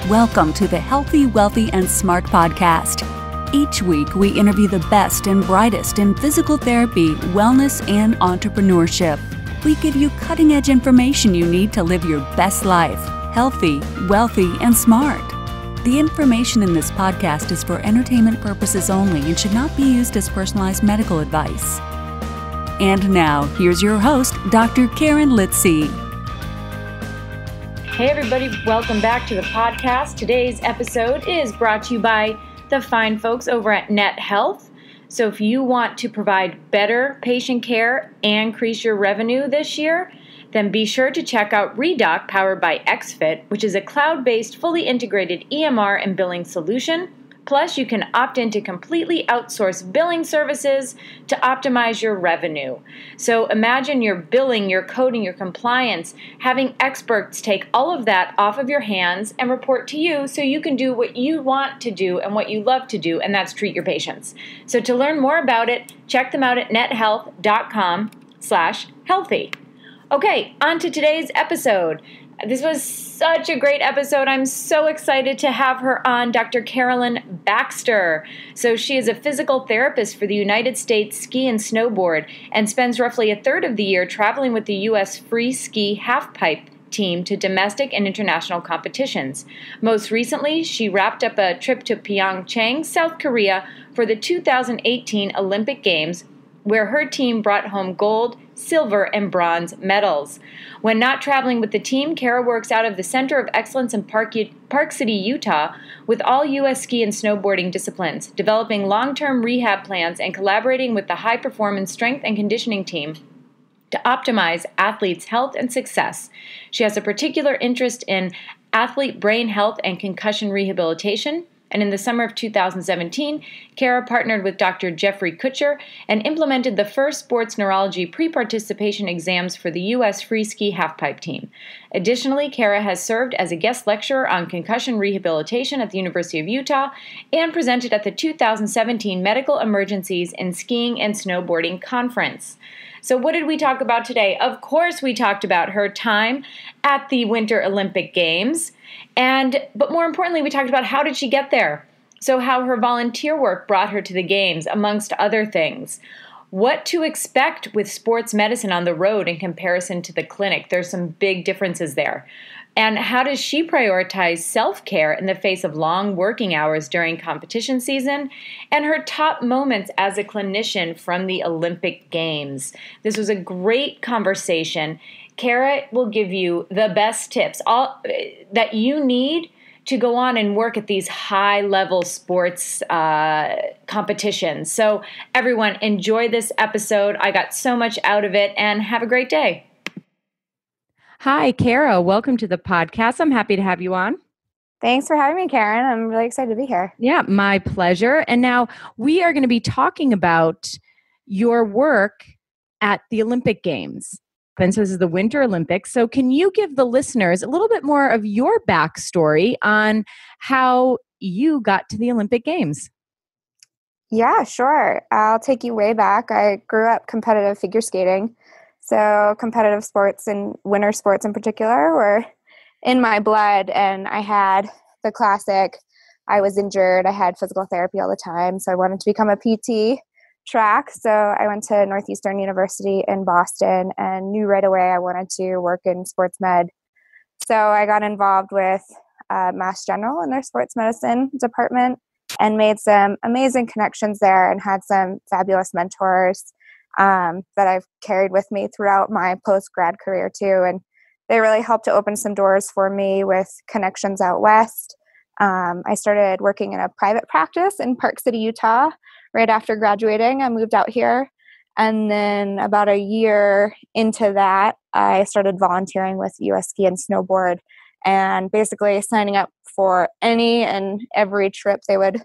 Welcome to the Healthy, Wealthy, and Smart podcast. Each week, we interview the best and brightest in physical therapy, wellness, and entrepreneurship. We give you cutting-edge information you need to live your best life, healthy, wealthy, and smart. The information in this podcast is for entertainment purposes only and should not be used as personalized medical advice. And now, here's your host, Dr. Karen Litzy. Hey everybody, welcome back to the podcast. Today's episode is brought to you by the fine folks over at Net Health. So if you want to provide better patient care and increase your revenue this year, then be sure to check out Redoc powered by XFit, which is a cloud-based, fully integrated EMR and billing solution. Plus, you can opt into completely outsourced billing services to optimize your revenue. So imagine your billing, your coding, your compliance, having experts take all of that off of your hands and report to you so you can do what you want to do and what you love to do, and that's treat your patients. So to learn more about it, check them out at nethealth.com/healthy. Okay, on to today's episode. This was such a great episode. I'm so excited to have her on, Dr. Caralyn Baxter. So she is a physical therapist for the United States Ski and Snowboard and spends roughly a third of the year traveling with the US Freeski Halfpipe team to domestic and international competitions. Most recently, she wrapped up a trip to PyeongChang, South Korea for the 2018 Olympic Games, where her team brought home gold, silver, and bronze medals. When not traveling with the team, Cara works out of the Center of Excellence in Park City, Utah, with all US ski and snowboarding disciplines, developing long-term rehab plans and collaborating with the high-performance strength and conditioning team to optimize athletes' health and success. She has a particular interest in athlete brain health and concussion rehabilitation. And in the summer of 2017, Cara partnered with Dr. Jeffrey Kutcher and implemented the first sports neurology pre-participation exams for the US Freeski Halfpipe team. Additionally, Cara has served as a guest lecturer on concussion rehabilitation at the University of Utah and presented at the 2017 Medical Emergencies in Skiing and Snowboarding Conference. So what did we talk about today? Of course, we talked about her time at the Winter Olympic Games. But more importantly, we talked about how did she get there? So how her volunteer work brought her to the games, amongst other things. What to expect with sports medicine on the road in comparison to the clinic. There's some big differences there. And how does she prioritize self-care in the face of long working hours during competition season? And her top moments as a clinician from the Olympic Games. This was a great conversation. Cara will give you the best tips that you need to go on and work at these high-level sports competitions. So everyone, enjoy this episode. I got so much out of it, and have a great day. Hi, Cara. Welcome to the podcast. I'm happy to have you on. Thanks for having me, Karen. I'm really excited to be here. Yeah, my pleasure. And now we are going to be talking about your work at the Olympic Games. And so this is the Winter Olympics. So can you give the listeners a little bit more of your backstory on how you got to the Olympic Games? Yeah, sure. I'll take you way back. I grew up competitive figure skating. So competitive sports and winter sports in particular were in my blood. And I had the classic, I was injured. I had physical therapy all the time. So I wanted to become a PT track. So I went to Northeastern University in Boston and knew right away I wanted to work in sports med. So I got involved with Mass General in their sports medicine department and made some amazing connections there and had some fabulous mentors that I've carried with me throughout my post-grad career too. And they really helped to open some doors for me with connections out west. I started working in a private practice in Park City, Utah. Right after graduating, I moved out here. And then about a year into that, I started volunteering with US Ski and Snowboard and basically signing up for any and every trip they would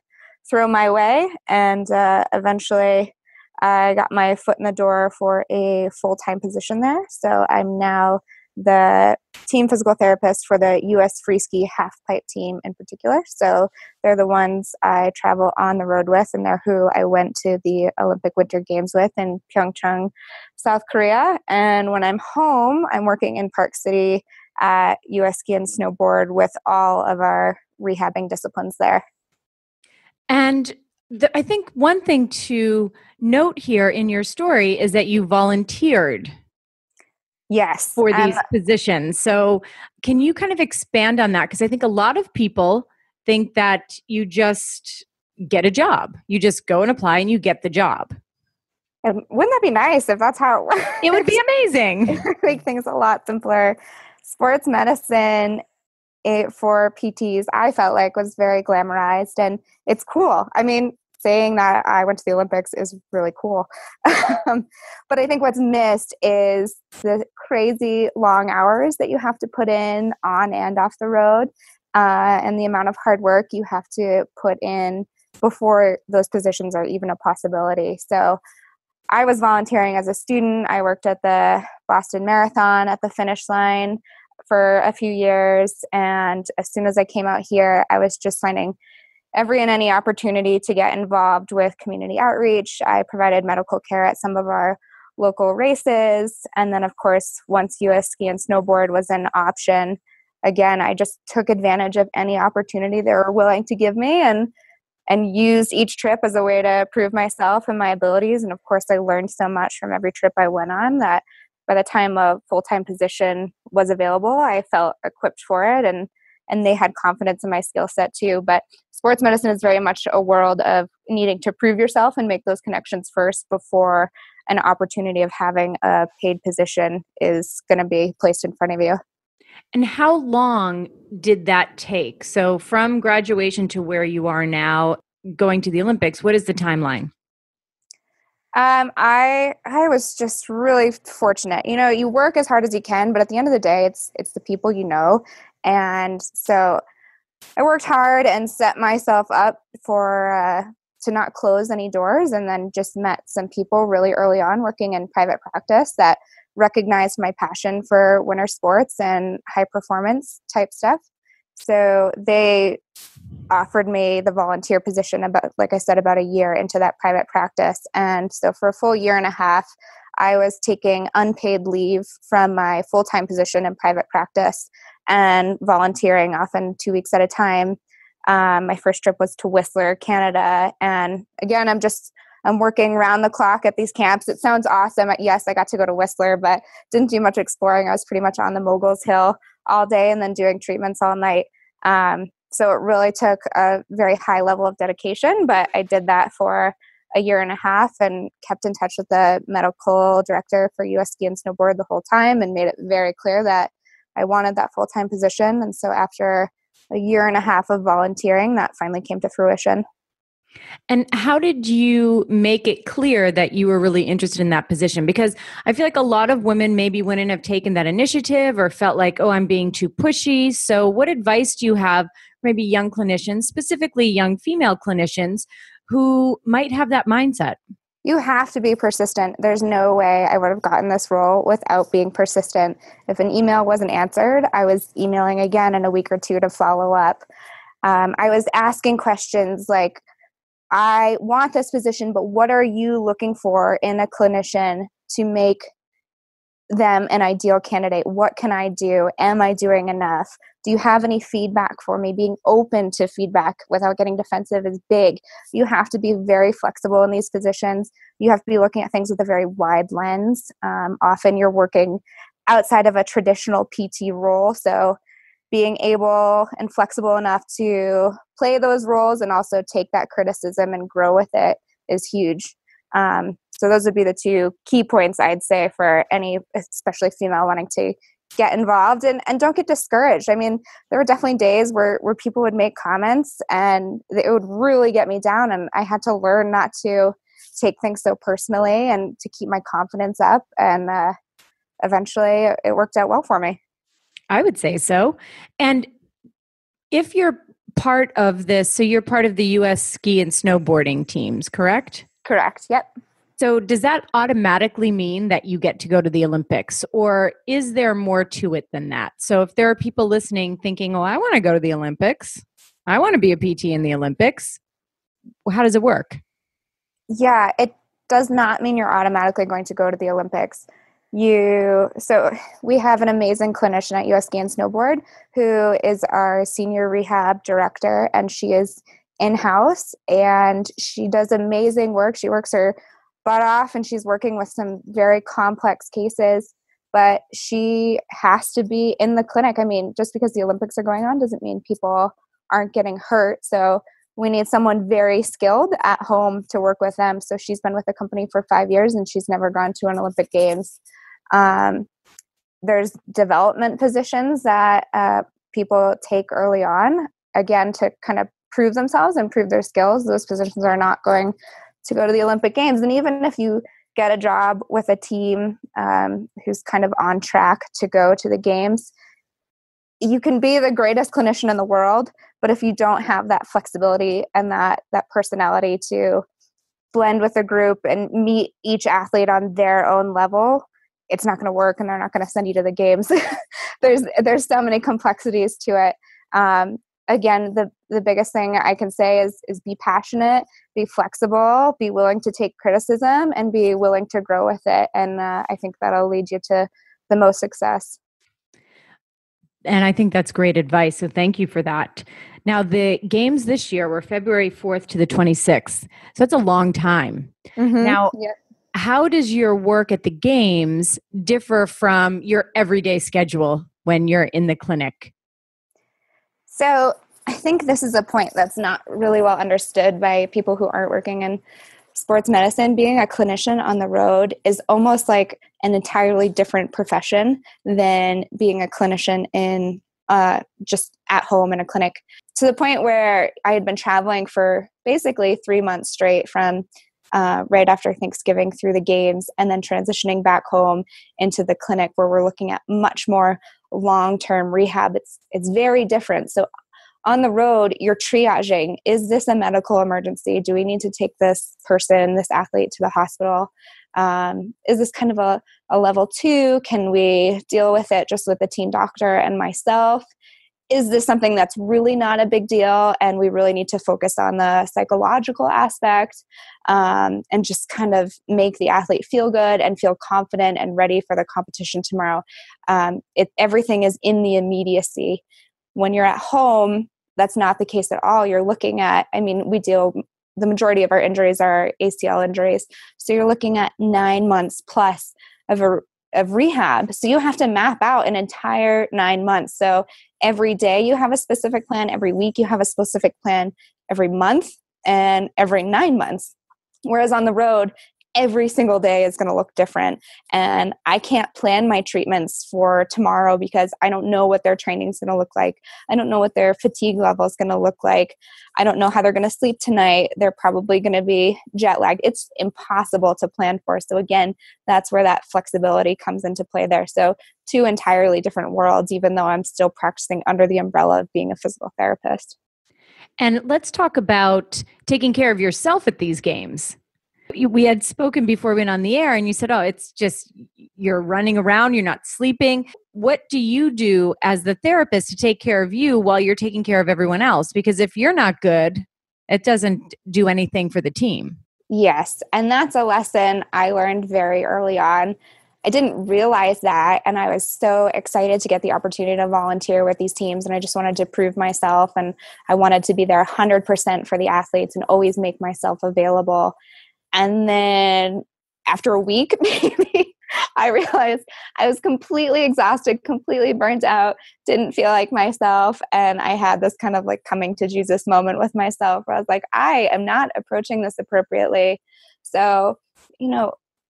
throw my way. And eventually I got my foot in the door for a full-time position there. So I'm now the team physical therapist for the US Freeski Halfpipe team in particular. So they're the ones I travel on the road with, and they're who I went to the Olympic Winter Games with in PyeongChang, South Korea. And when I'm home, I'm working in Park City at US Ski and Snowboard with all of our rehabbing disciplines there. And I think one thing to note here in your story is that you volunteered. Yes. For these positions. So can you kind of expand on that? Because I think a lot of people think that you just get a job. You just go and apply and you get the job. And wouldn't that be nice if that's how it works? It would be amazing. It would make things a lot simpler. Sports medicine for PTs, I felt like was very glamorized, and it's cool. I mean, saying that I went to the Olympics is really cool. But I think what's missed is the crazy long hours that you have to put in on and off the road, and the amount of hard work you have to put in before those positions are even a possibility. So I was volunteering as a student. I worked at the Boston Marathon at the finish line for a few years. And as soon as I came out here, I was just finding every and any opportunity to get involved with community outreach. I provided medical care at some of our local races. And then, of course, once US Ski and Snowboard was an option, again, I just took advantage of any opportunity they were willing to give me and used each trip as a way to prove myself and my abilities. And of course, I learned so much from every trip I went on that by the time a full-time position was available, I felt equipped for it, and they had confidence in my skill set too. But sports medicine is very much a world of needing to prove yourself and make those connections first before an opportunity of having a paid position is going to be placed in front of you. And how long did that take? So from graduation to where you are now, going to the Olympics, what is the timeline? I was just really fortunate. You know, you work as hard as you can, but at the end of the day, it's the people you know. And so I worked hard and set myself up for to not close any doors, and then just met some people really early on working in private practice that recognized my passion for winter sports and high performance type stuff. So they offered me the volunteer position about a year into that private practice. And so for a full year and a half, I was taking unpaid leave from my full-time position in private practice and volunteering often 2 weeks at a time. My first trip was to Whistler, Canada. And again, I'm working round the clock at these camps. It sounds awesome. Yes, I got to go to Whistler, but didn't do much exploring. I was pretty much on the Moguls Hill all day and then doing treatments all night. So it really took a very high level of dedication, but I did that for a year and a half and kept in touch with the medical director for US Ski and Snowboard the whole time and made it very clear that I wanted that full-time position. And so after a year and a half of volunteering, that finally came to fruition. And how did you make it clear that you were really interested in that position? Because I feel like a lot of women maybe wouldn't have taken that initiative or felt like, oh, I'm being too pushy. So what advice do you have, maybe young clinicians, specifically young female clinicians, who might have that mindset? You have to be persistent. There's no way I would have gotten this role without being persistent. If an email wasn't answered, I was emailing again in a week or two to follow up. I was asking questions like, I want this position, but what are you looking for in a clinician to make them an ideal candidate? What can I do? Am I doing enough? Do you have any feedback for me? Being open to feedback without getting defensive is big. You have to be very flexible in these positions. You have to be looking at things with a very wide lens. Often you're working outside of a traditional PT role, so being able and flexible enough to play those roles and also take that criticism and grow with it is huge. So those would be the two key points I'd say for any, especially female, wanting to get involved and don't get discouraged. I mean, there were definitely days where people would make comments and it would really get me down, and I had to learn not to take things so personally and to keep my confidence up, and eventually it worked out well for me. I would say so. And if you're part of this, so you're part of the US ski and snowboarding teams, correct? Correct. Yep. So does that automatically mean that you get to go to the Olympics, or is there more to it than that? So if there are people listening thinking, oh, I want to go to the Olympics, I want to be a PT in the Olympics, well, how does it work? Yeah, it does not mean you're automatically going to go to the Olympics. So we have an amazing clinician at US Ski and Snowboard who is our senior rehab director, and she is in-house and she does amazing work. She works her butt off and she's working with some very complex cases, but she has to be in the clinic. I mean, just because the Olympics are going on doesn't mean people aren't getting hurt. So we need someone very skilled at home to work with them. So she's been with the company for 5 years and she's never gone to an Olympic Games. There's development positions that people take early on, again, to kind of prove themselves and prove their skills. Those positions are not going to go to the Olympic Games. And even if you get a job with a team who's kind of on track to go to the games, you can be the greatest clinician in the world, but if you don't have that flexibility and that personality to blend with the group and meet each athlete on their own level, it's not going to work and they're not going to send you to the games. There's so many complexities to it. Again, the biggest thing I can say is be passionate, be flexible, be willing to take criticism, and be willing to grow with it. And I think that'll lead you to the most success. And I think that's great advice. So thank you for that. Now, the games this year were February 4th to the 26th. So that's a long time. Mm-hmm. Now, how does your work at the games differ from your everyday schedule when you're in the clinic? So I think this is a point that's not really well understood by people who aren't working in sports medicine. Being a clinician on the road is almost like an entirely different profession than being a clinician in just at home in a clinic, to the point where I had been traveling for basically 3 months straight from right after Thanksgiving through the games, and then transitioning back home into the clinic where we're looking at much more long-term rehab. It's very different. So on the road, you're triaging. Is this a medical emergency? Do we need to take this athlete to the hospital? Is this kind of a level 2? Can we deal with it just with the team doctor and myself? Is this something that's really not a big deal and we really need to focus on the psychological aspect and just kind of make the athlete feel good and feel confident and ready for the competition tomorrow? Everything is in the immediacy. When you're at home, that's not the case at all. You're looking at, the majority of our injuries are ACL injuries. So you're looking at 9 months plus of rehab. So you have to map out an entire 9 months. So every day you have a specific plan, every week you have a specific plan, every month and every 9 months. Whereas on the road, every single day is going to look different. And I can't plan my treatments for tomorrow because I don't know what their training is going to look like. I don't know what their fatigue level is going to look like. I don't know how they're going to sleep tonight. They're probably going to be jet lagged. It's impossible to plan for. So again, that's where that flexibility comes into play there. So 2 entirely different worlds, even though I'm still practicing under the umbrella of being a physical therapist. And let's talk about taking care of yourself at these games. We had spoken before we went on the air and you said, it's just you're running around, you're not sleeping. What do you do as the therapist to take care of you while you're taking care of everyone else? Because if you're not good, it doesn't do anything for the team. Yes. And that's a lesson I learned very early on. I didn't realize that. And I was so excited to get the opportunity to volunteer with these teams. And I just wanted to prove myself. And I wanted to be there 100% for the athletes and always make myself available. And then after a week, maybe, I realized I was completely exhausted, completely burnt out, didn't feel like myself. And I had this kind of like coming to Jesus moment with myself where I was like, I am not approaching this appropriately. So,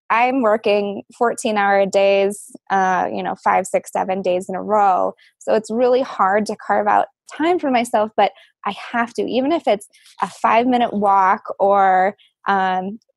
I'm working 14-hour days, 5, 6, 7 days in a row. So it's really hard to carve out time for myself, but I have to, even if it's a 5-minute walk or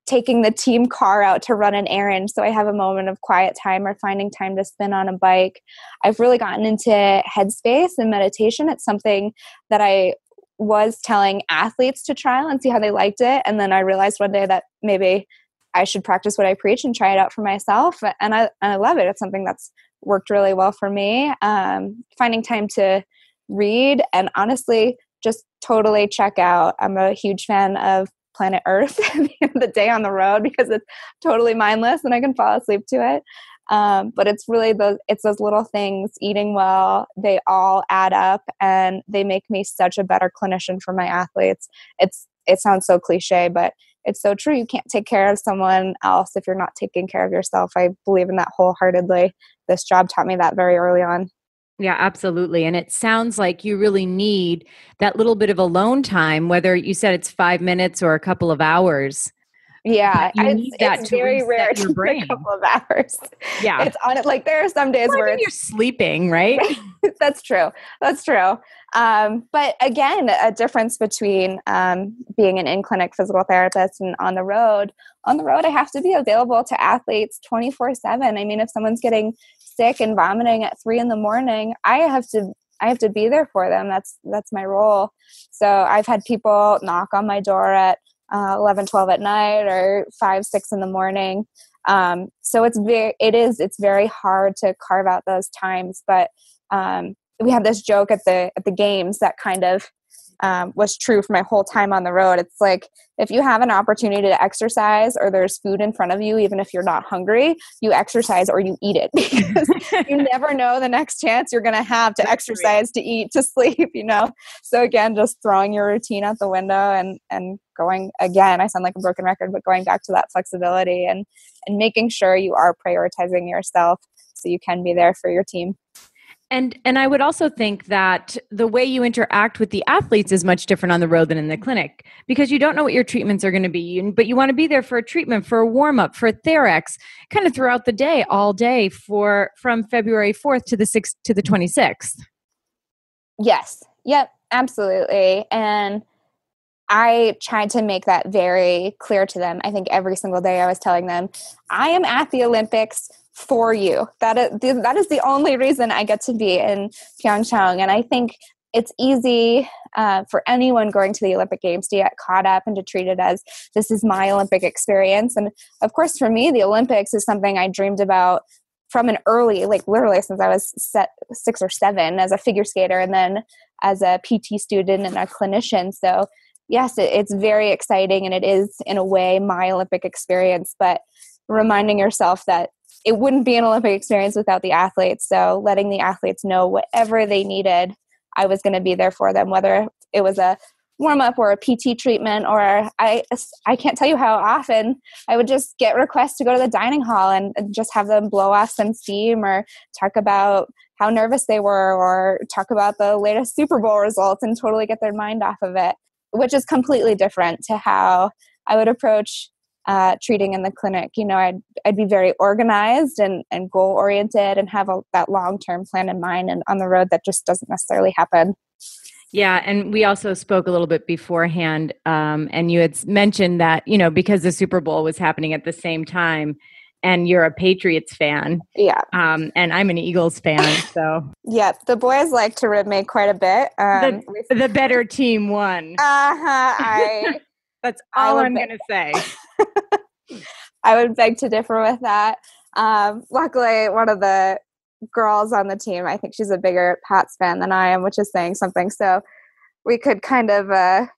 taking the team car out to run an errand so I have a moment of quiet time, or finding time to spin on a bike. I've really gotten into headspace and meditation. It's something that I was telling athletes to trial and see how they liked it. And then I realized one day that maybe I should practice what I preach and try it out for myself. And I love it. It's something that's worked really well for me. Finding time to read and honestly just totally check out. I'm a huge fan of Planet Earth at the end of the day on the road because it's totally mindless and I can fall asleep to it. But it's really those little things, eating well, they all add up and they make me such a better clinician for my athletes. It sounds so cliche, but it's so true. You can't take care of someone else if you're not taking care of yourself. I believe in that wholeheartedly. This job taught me that very early on. Yeah, absolutely. And it sounds like you really need that little bit of alone time, whether you said it's 5 minutes or a couple of hours. Yeah, you need that it's to very rare reset your to brain. a couple of hours. Yeah. It's on it. Like there are some days where you're sleeping, right? That's true. But again, a difference between being an in-clinic physical therapist and on the road. On the road, I have to be available to athletes 24/7. I mean, if someone's getting sick and vomiting at 3 a.m, I have to be there for them. That's my role. So I've had people knock on my door at 11, 12 at night or 5, 6 in the morning. So it's very hard to carve out those times. But we have this joke at the games that kind of was true for my whole time on the road. It's like, if you have an opportunity to exercise or there's food in front of you, even if you're not hungry, you exercise or you eat it, because you never know the next chance you're going to have to exercise, to eat, to sleep, So again, just throwing your routine out the window and going, again, I sound like a broken record, but going back to that flexibility and making sure you are prioritizing yourself so you can be there for your team. And I would also think that the way you interact with the athletes is much different on the road than in the clinic, because you don't know what your treatments are going to be, but you want to be there for a treatment, for a warm-up, for a Therex, kind of throughout the day, all day, from February 4th to the 6th to the 26th. Yes. Yep. Absolutely. And I tried to make that very clear to them. I think every single day I was telling them, I am at the Olympics for you. That is the only reason I get to be in PyeongChang. And I think it's easy for anyone going to the Olympic Games to get caught up and to treat it as, this is my Olympic experience. And of course, for me, the Olympics is something I dreamed about from an early, like literally since I was 6 or 7 as a figure skater, and then as a PT student and a clinician. So yes, it's very exciting, and it is in a way my Olympic experience, but reminding yourself that it wouldn't be an Olympic experience without the athletes. So letting the athletes know whatever they needed, I was going to be there for them, whether it was a warm-up or a PT treatment, or I can't tell you how often I would just get requests to go to the dining hall and just have them blow off some steam or talk about how nervous they were, or talk about the latest Super Bowl results and totally get their mind off of it, which is completely different to how I would approach treating in the clinic. I'd be very organized and goal-oriented and have that long-term plan in mind, and on the road that just doesn't necessarily happen. Yeah. And we also spoke a little bit beforehand, and you had mentioned that, because the Super Bowl was happening at the same time, and you're a Patriots fan. Yeah. And I'm an Eagles fan. So yeah, the boys like to rib me quite a bit. The better team won. That's all I'm going to say. I would beg to differ with that. Luckily, one of the girls on the team, I think she's a bigger Pats fan than I am, which is saying something. So we could kind of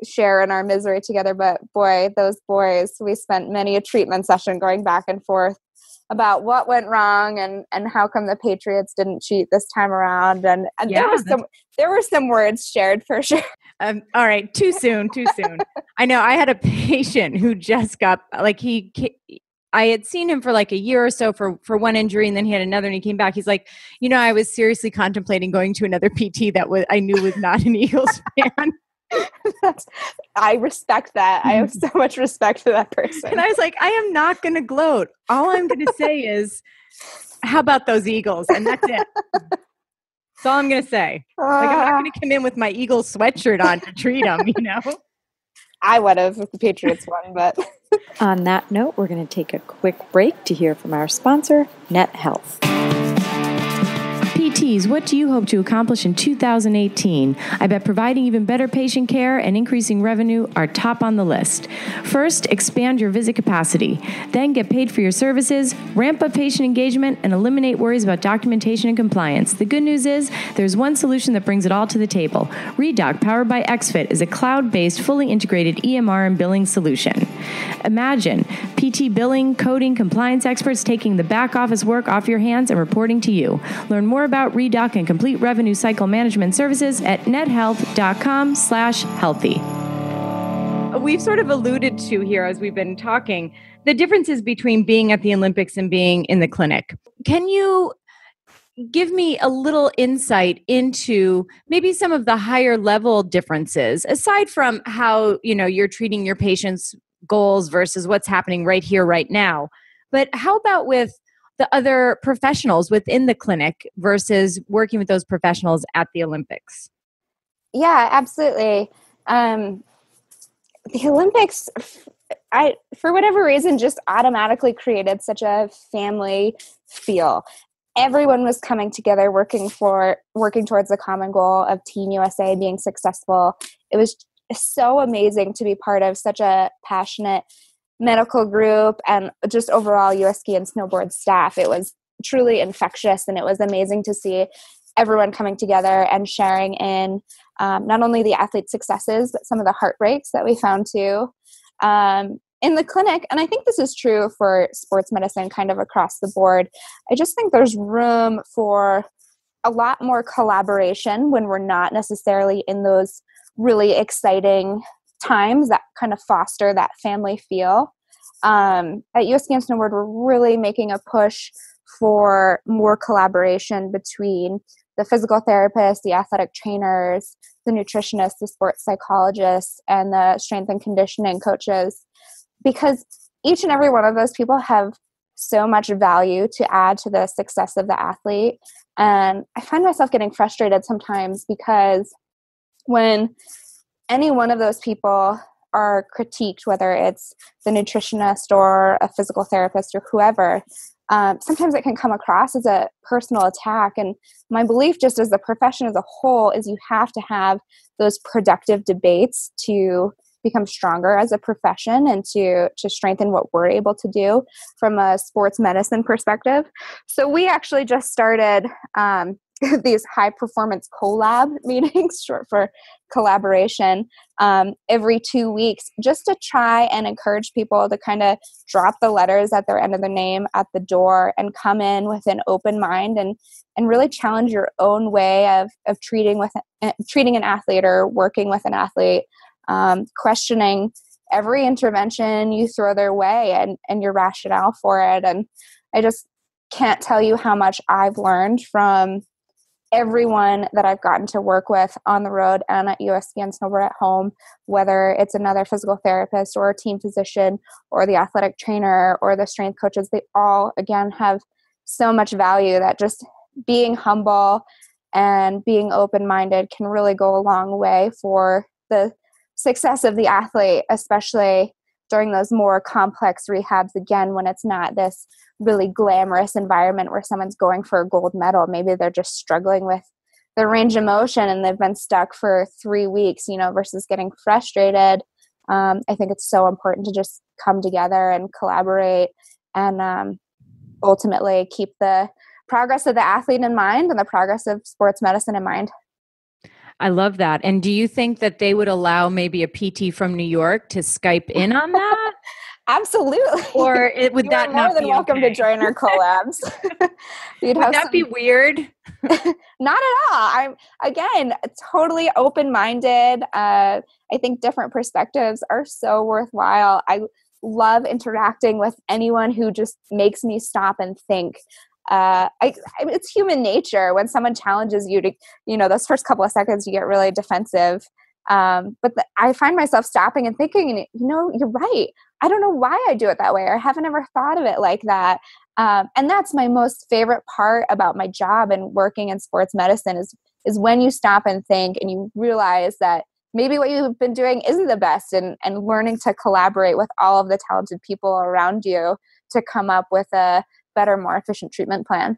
share in our misery together. But boy, those boys, we spent many a treatment session going back and forth about what went wrong and how come the Patriots didn't cheat this time around. And yeah, there were some words shared for sure. All right. Too soon. I know I had a patient who just got, I had seen him for like a year or so for one injury, and then he had another and he came back. He's like, I was seriously contemplating going to another PT that I knew was not an Eagles fan. I respect that. I have so much respect for that person. And I was like, I am not going to gloat. All I'm going to say is, how about those Eagles? And that's it. That's all I'm going to say. I'm not going to come in with my Eagles sweatshirt on to treat them, I would have if the Patriots won, but... On that note, we're going to take a quick break to hear from our sponsor, Net Health. PT PTs, what do you hope to accomplish in 2018? I bet providing even better patient care and increasing revenue are top on the list. First, expand your visit capacity. Then get paid for your services, ramp up patient engagement, and eliminate worries about documentation and compliance. The good news is there's one solution that brings it all to the table. Redoc, powered by XFit, is a cloud-based, fully integrated EMR and billing solution. Imagine PT billing, coding, compliance experts taking the back office work off your hands and reporting to you. Learn more about Redoc and complete revenue cycle management services at nethealth.com/healthy. We've sort of alluded to here as we've been talking, the differences between being at the Olympics and being in the clinic. Can you give me a little insight into maybe some of the higher level differences, aside from how, you're treating your patients' goals versus what's happening right here, right now? But how about with the other professionals within the clinic versus working with those professionals at the Olympics? Yeah, absolutely. The Olympics, for whatever reason, just automatically created such a family feel. Everyone was coming together, working towards the common goal of Team USA being successful. It was so amazing to be part of such a passionate medical group and just overall US Ski and Snowboard staff. It was truly infectious, and it was amazing to see everyone coming together and sharing in not only the athletes' successes, but some of the heartbreaks that we found too in the clinic. And I think this is true for sports medicine kind of across the board. I just think there's room for a lot more collaboration when we're not necessarily in those really exciting times that kind of foster that family feel. At US Ski and Snowboard, we're really making a push for more collaboration between the physical therapists, the athletic trainers, the nutritionists, the sports psychologists, and the strength and conditioning coaches, because each and every one of those people have so much value to add to the success of the athlete. And I find myself getting frustrated sometimes because when any one of those people are critiqued, whether it's the nutritionist or a physical therapist or whoever, sometimes it can come across as a personal attack. And my belief, just as the profession as a whole, is you have to have those productive debates to become stronger as a profession and to strengthen what we're able to do from a sports medicine perspective. So we actually just started these high performance collab meetings, short for collaboration, every 2 weeks, just to try and encourage people to kind of drop the letters at their end of the name at the door and come in with an open mind and really challenge your own way of treating an athlete or working with an athlete, questioning every intervention you throw their way and your rationale for it. And I just can't tell you how much I've learned from everyone that I've gotten to work with on the road and at US Ski and Snowboard at home, whether it's another physical therapist or a team physician or the athletic trainer or the strength coaches. They all, again, have so much value that just being humble and being open-minded can really go a long way for the success of the athlete, especially during those more complex rehabs, again, when it's not this really glamorous environment where someone's going for a gold medal. Maybe they're just struggling with their range of motion and they've been stuck for 3 weeks, versus getting frustrated. I think it's so important to just come together and collaborate and ultimately keep the progress of the athlete in mind and the progress of sports medicine in mind. I love that. And do you think that they would allow maybe a PT from New York to Skype in on that? Absolutely. Or would that not be more than welcome okay? to join our collabs. Would that be weird? Not at all. I'm, again, totally open-minded. I think different perspectives are so worthwhile. I love interacting with anyone who just makes me stop and think. It's human nature when someone challenges you to, those first couple of seconds you get really defensive. But I find myself stopping and thinking, you're right. I don't know why I do it that way, or I haven't ever thought of it like that. And that's my most favorite part about my job and working in sports medicine is when you stop and think and you realize that maybe what you've been doing isn't the best, and learning to collaborate with all of the talented people around you to come up with a better, more efficient treatment plan.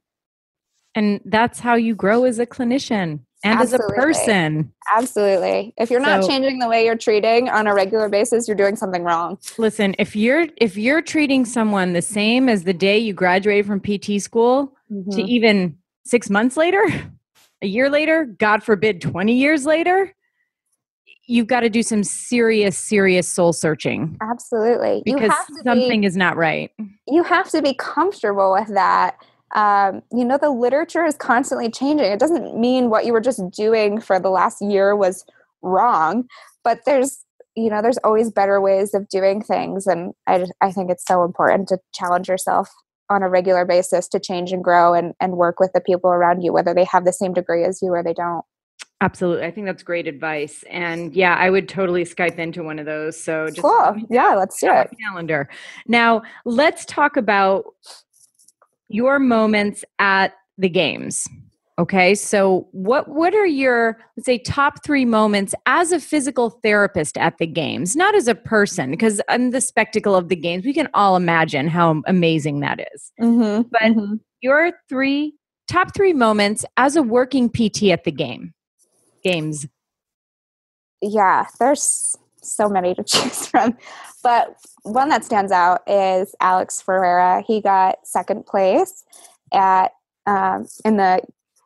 And that's how you grow as a clinician and as a person. Absolutely. If you're not changing the way you're treating on a regular basis, you're doing something wrong. Listen, if you're treating someone the same as the day you graduated from PT school to even 6 months later, a year later, God forbid, 20 years later, you've got to do some serious soul searching. Absolutely. Because something is not right. You have to be comfortable with that. The literature is constantly changing. It doesn't mean what you were just doing for the last year was wrong, but there's always better ways of doing things. And I think it's so important to challenge yourself on a regular basis to change and grow and work with the people around you, whether they have the same degree as you or they don't. Absolutely. I think that's great advice. And yeah, I would totally Skype into one of those. So just cool. Yeah, let's do it. Calendar. Now, let's talk about your moments at the games. Okay. So what are your, let's say, top 3 moments as a physical therapist at the games, not as a person, because in the spectacle of the games, we can all imagine how amazing that is. But your top 3 moments as a working PT at the games. Yeah, there's so many to choose from. But one that stands out is Alex Ferreira. He got second place at in the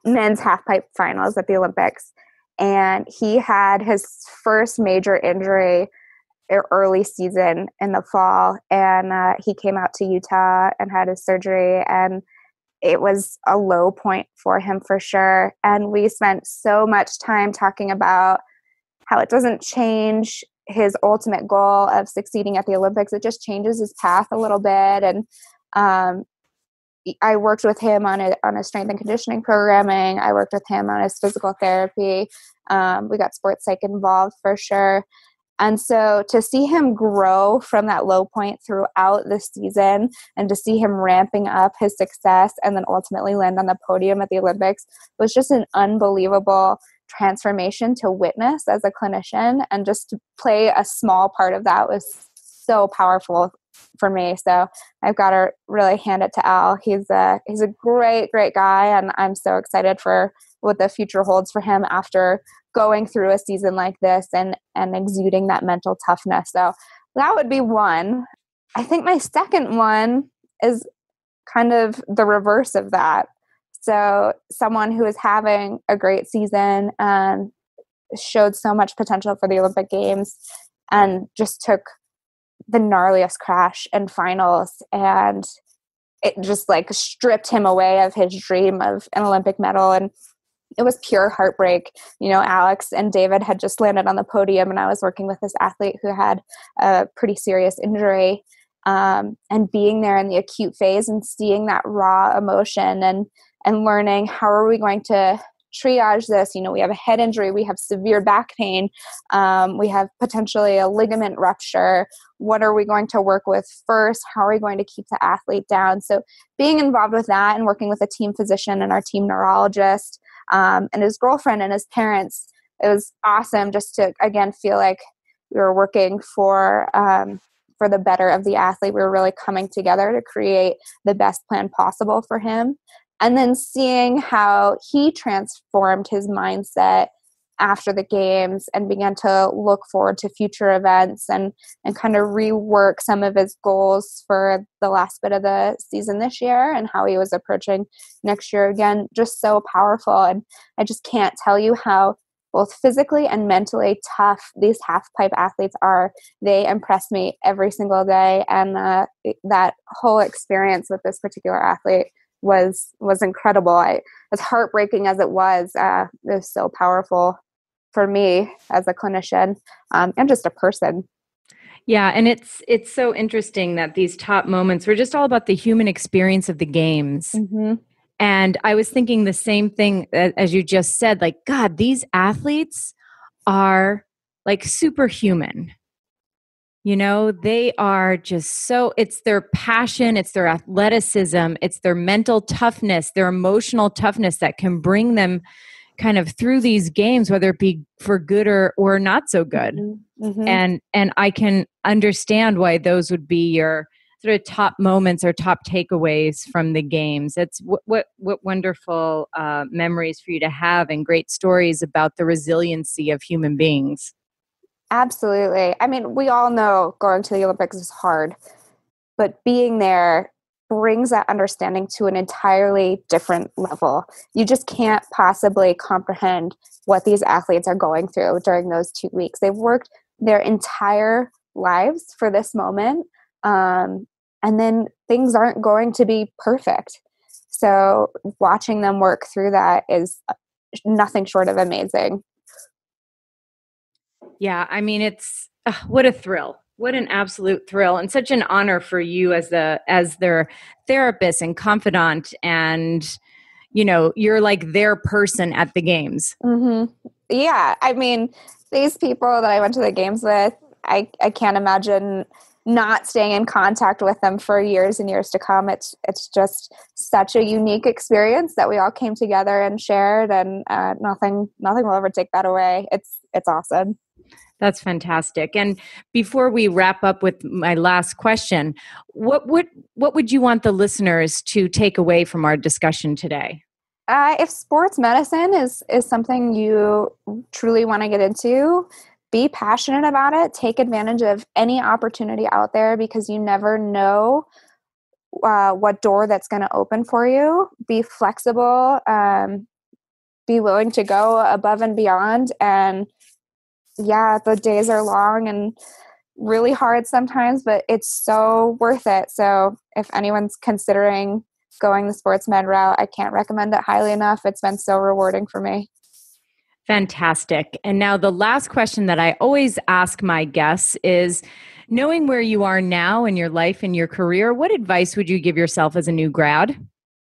men's halfpipe finals at the Olympics. And he had his first major injury early season in the fall. And he came out to Utah and had his surgery. And it was a low point for him for sure. And we spent so much time talking about how it doesn't change his ultimate goal of succeeding at the Olympics. It just changes his path a little bit. And I worked with him on a strength and conditioning programming. I worked with him on his physical therapy. We got sports psych involved for sure. And so to see him grow from that low point throughout the season and to see him ramping up his success and then ultimately land on the podium at the Olympics was just an unbelievable transformation to witness as a clinician. And just to play a small part of that was so powerful for me. So I've got to really hand it to Al. He's a great guy. And I'm so excited for what the future holds for him after going through a season like this and exuding that mental toughness. So that would be one. I think my second one is kind of the reverse of that. So someone who is having a great season and showed so much potential for the Olympic Games and just took the gnarliest crash in finals, and it just like stripped him away of his dream of an Olympic medal. And it was pure heartbreak. Alex and David had just landed on the podium, and I was working with this athlete who had a pretty serious injury. And being there in the acute phase and seeing that raw emotion and learning how are we going to triage this. We have a head injury, we have severe back pain, we have potentially a ligament rupture. What are we going to work with first? How are we going to keep the athlete down? So being involved with that and working with a team physician and our team neurologist and his girlfriend and his parents, it was awesome just to, again, feel like we were working for the better of the athlete. We were really coming together to create the best plan possible for him. And then seeing how he transformed his mindset after the games and began to look forward to future events and kind of rework some of his goals for the last bit of the season this year and how he was approaching next year. Again, just so powerful. And I just can't tell you how both physically and mentally tough these halfpipe athletes are. They impress me every single day. And that whole experience with this particular athlete was incredible. As heartbreaking as it was so powerful for me as a clinician and just a person. Yeah, and it's so interesting that these top moments were just all about the human experience of the games. Mm-hmm. And I was thinking the same thing as you just said, like, God, these athletes are like superhuman. They are just so, it's their passion, it's their athleticism, it's their mental toughness, their emotional toughness that can bring them kind of through these games, whether it be for good or not so good. Mm-hmm. And I can understand why those would be your sort of top moments or top takeaways from the games. It's what wonderful memories for you to have, and great stories about the resiliency of human beings. Absolutely. I mean, we all know going to the Olympics is hard, but being there brings that understanding to an entirely different level. You just can't possibly comprehend what these athletes are going through during those 2 weeks. They've worked their entire lives for this moment. And then things aren't going to be perfect. So watching them work through that is nothing short of amazing. Yeah, I mean, it's what a thrill. What an absolute thrill, and such an honor for you as their therapist and confidant, and you're like their person at the games. Mm-hmm. Yeah, I mean, these people that I went to the games with, I can't imagine not staying in contact with them for years and years to come. It's just such a unique experience that we all came together and shared, and nothing will ever take that away. It's awesome. That's fantastic. And before we wrap up with my last question, what would you want the listeners to take away from our discussion today? If sports medicine is something you truly want to get into, be passionate about it. Take advantage of any opportunity out there, because you never know what door that's going to open for you. Be flexible. Be willing to go above and beyond. And yeah, the days are long and really hard sometimes, but it's so worth it. So if anyone's considering going the sports med route, I can't recommend it highly enough. It's been so rewarding for me. Fantastic. And now the last question that I always ask my guests is, knowing where you are now in your life and your career, what advice would you give yourself as a new grad?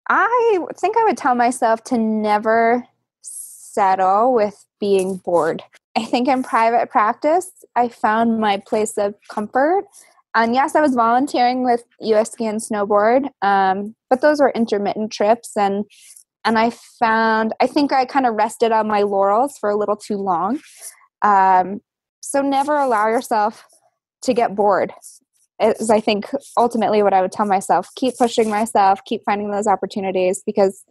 I think I would tell myself to never settle with being bored. I think in private practice, I found my place of comfort. And yes, I was volunteering with US Ski and Snowboard, but those were intermittent trips. And I think I kind of rested on my laurels for a little too long. So never allow yourself to get bored is, I think, ultimately what I would tell myself. Keep pushing myself, keep finding those opportunities, because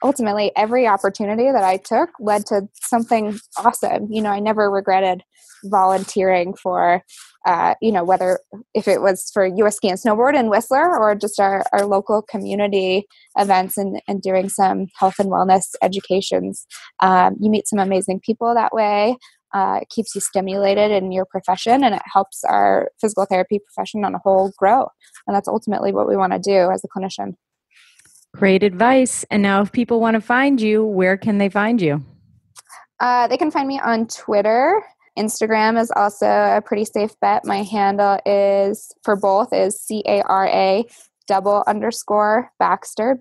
ultimately every opportunity that I took led to something awesome. I never regretted volunteering for, whether if it was for US Ski and Snowboard in Whistler or just our local community events and doing some health and wellness educations. You meet some amazing people that way. It keeps you stimulated in your profession, and it helps our physical therapy profession on a whole grow. And that's ultimately what we want to do as a clinician. Great advice. And now if people want to find you, where can they find you? They can find me on Twitter. Instagram is also a pretty safe bet. My handle is, for both, is CARA _Baxter, BAXTER.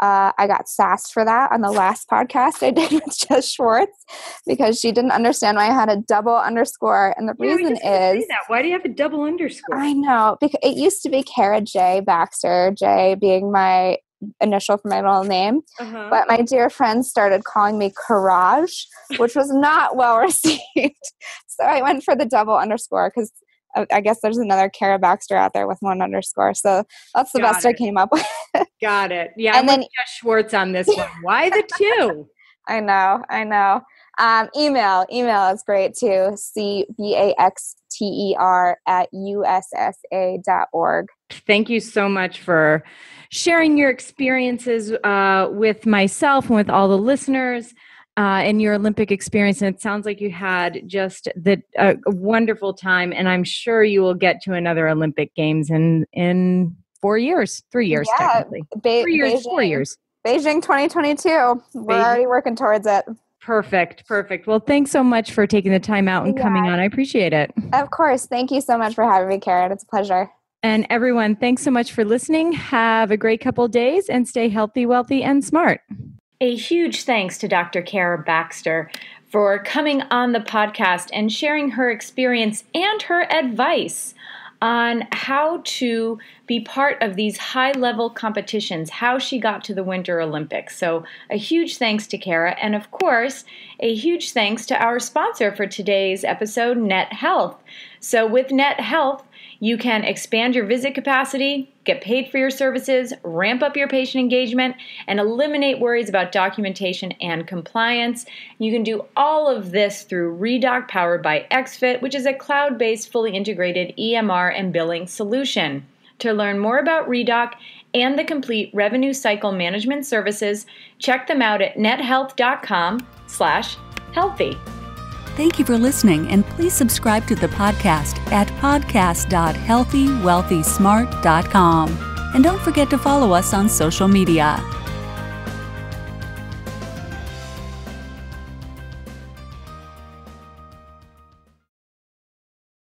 I got sassed for that on the last podcast I did with Jess Schwartz, because she didn't understand why I had a double underscore. And the reason is, why do you have a double underscore? I know, because it used to be Cara J. Baxter, J being my initial for my middle name. Uh-huh. But my dear friends started calling me Courage, which was not well received. So I went for the double underscore, because I guess there's another Cara Baxter out there with one underscore. So that's the best I came up with. Got it. Yeah, and then Jess Schwartz on this one. Why the two? I know. Email is great too. CBAXTER@USSA.org. Thank you so much for sharing your experiences with myself and with all the listeners and your Olympic experience. And it sounds like you had just a wonderful time. And I'm sure you will get to another Olympic Games in 4 years, 3 years, technically. 3 years, Beijing, 4 years. Beijing 2022. We're already working towards it. Perfect. Well, thanks so much for taking the time out and coming on. I appreciate it. Of course. Thank you so much for having me, Karen. It's a pleasure. And everyone, thanks so much for listening. Have a great couple of days and stay healthy, wealthy, and smart. A huge thanks to Dr. Cara Baxter for coming on the podcast and sharing her experience and her advice on how to be part of these high-level competitions, how she got to the Winter Olympics. So a huge thanks to Cara, and of course, a huge thanks to our sponsor for today's episode, Net Health. So with Net Health, You can expand your visit capacity, get paid for your services, ramp up your patient engagement, and eliminate worries about documentation and compliance. You can do all of this through Redoc powered by XFit, which is a cloud-based, fully integrated EMR and billing solution. To learn more about Redoc and the complete revenue cycle management services, check them out at nethealth.com/healthy. Thank you for listening, and please subscribe to the podcast at podcast.healthywealthysmart.com. And don't forget to follow us on social media.